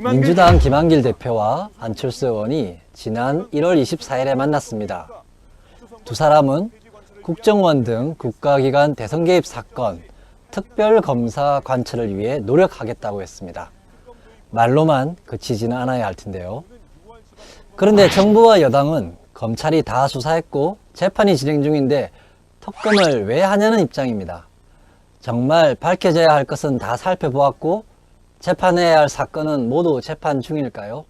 민주당 김한길 대표와 안철수 의원이 지난 1월 24일에 만났습니다. 두 사람은 국정원 등 국가기관 대선 개입 사건 특별검사 관철을 위해 노력하겠다고 했습니다. 말로만 그치지는 않아야 할 텐데요. 그런데 정부와 여당은 검찰이 다 수사했고 재판이 진행 중인데 특검을 왜 하냐는 입장입니다. 정말 밝혀져야 할 것은 다 살펴보았고 재판해야 할 사건은 모두 재판 중일까요?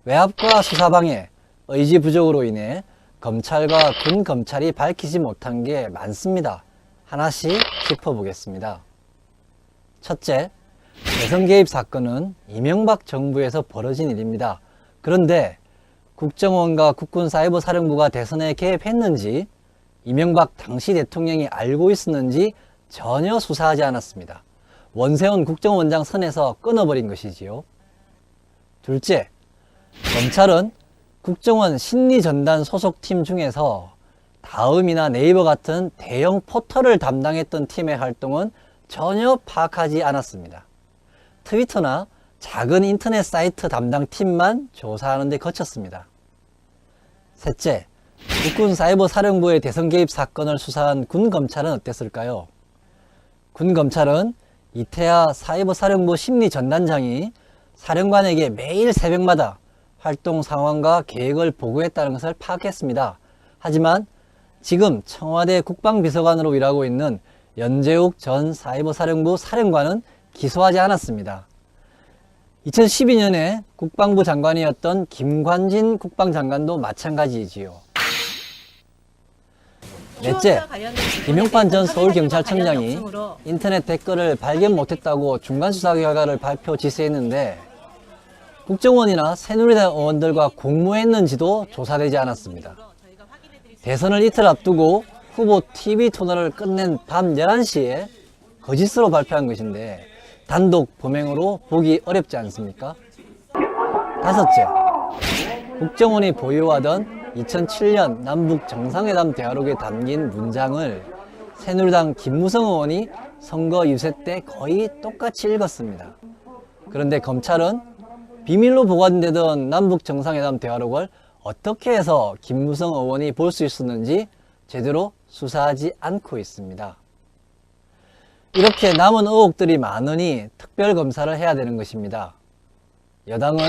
외압과 수사방해, 의지 부족으로 인해 검찰과 군검찰이 밝히지 못한 게 많습니다. 하나씩 짚어보겠습니다. 첫째, 대선 개입 사건은 이명박 정부에서 벌어진 일입니다. 그런데 국정원과 국군사이버사령부가 대선에 개입했는지 이명박 당시 대통령이 알고 있었는지 전혀 수사하지 않았습니다. 원세훈 국정원장 선에서 끊어버린 것이지요. 둘째, 검찰은 국정원 심리전단 소속팀 중에서 다음이나 네이버 같은 대형 포털을 담당했던 팀의 활동은 전혀 파악하지 않았습니다. 트위터나 작은 인터넷 사이트 담당 팀만 조사하는 데 거쳤습니다. 셋째, 국군사이버사령부의 대선 개입 사건을 수사한 군검찰은 어땠을까요? 군검찰은 이태하 사이버사령부 심리전단장이 사령관에게 매일 새벽마다 활동 상황과 계획을 보고했다는 것을 파악했습니다. 하지만 지금 청와대 국방비서관으로 일하고 있는 연재욱 전 사이버사령부 사령관은 기소하지 않았습니다. 2012년에 국방부 장관이었던 김관진 국방장관도 마찬가지이지요. 넷째, 김용판 전 서울경찰청장이 인터넷 댓글을 발견 못했다고 중간수사 결과를 발표 지시했는데 국정원이나 새누리당 의원들과 공모했는지도 조사되지 않았습니다. 대선을 이틀 앞두고 후보 TV 토너를 끝낸 밤 11시에 거짓으로 발표한 것인데 단독 범행으로 보기 어렵지 않습니까? 다섯째, 국정원이 보유하던 2007년 남북 정상회담 대화록에 담긴 문장을 새누리당 김무성 의원이 선거 유세 때 거의 똑같이 읽었습니다. 그런데 검찰은 비밀로 보관되던 남북 정상회담 대화록을 어떻게 해서 김무성 의원이 볼 수 있었는지 제대로 수사하지 않고 있습니다. 이렇게 남은 의혹들이 많으니 특별검사를 해야 되는 것입니다. 여당은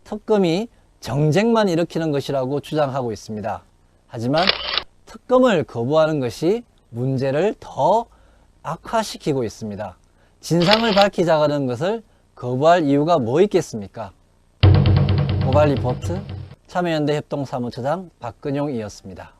특검이 정쟁만 일으키는 것이라고 주장하고 있습니다. 하지만 특검을 거부하는 것이 문제를 더 악화시키고 있습니다. 진상을 밝히자는 것을 거부할 이유가 뭐 있겠습니까? 고발 리포트 참여연대 협동사무처장 박근용이었습니다.